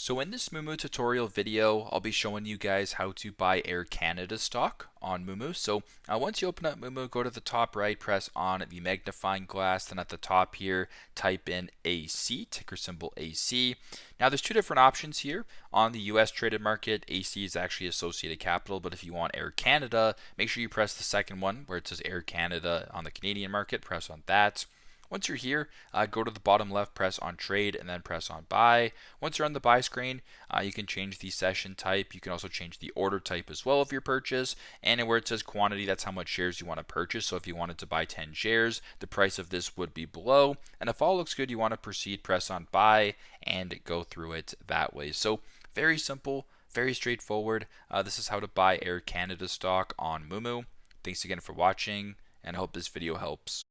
So in this Moomoo tutorial video, I'll be showing you guys how to buy Air Canada stock on Moomoo. So once you open up Moomoo, go to the top right, press on the magnifying glass, then at the top here, type in AC, ticker symbol AC. Now there's two different options here. On the US traded market, AC is actually Associated Capital, but if you want Air Canada, make sure you press the second one where it says Air Canada on the Canadian market, press on that. Once you're here, go to the bottom left, press on trade, and then press on buy. Once you're on the buy screen, you can change the session type. You can also change the order type as well of your purchase. And where it says quantity, that's how much shares you want to purchase. So if you wanted to buy 10 shares, the price of this would be below. And if all looks good, you want to proceed, press on buy, and go through it that way. So very simple, very straightforward. This is how to buy Air Canada stock on Moomoo. Thanks again for watching, and I hope this video helps.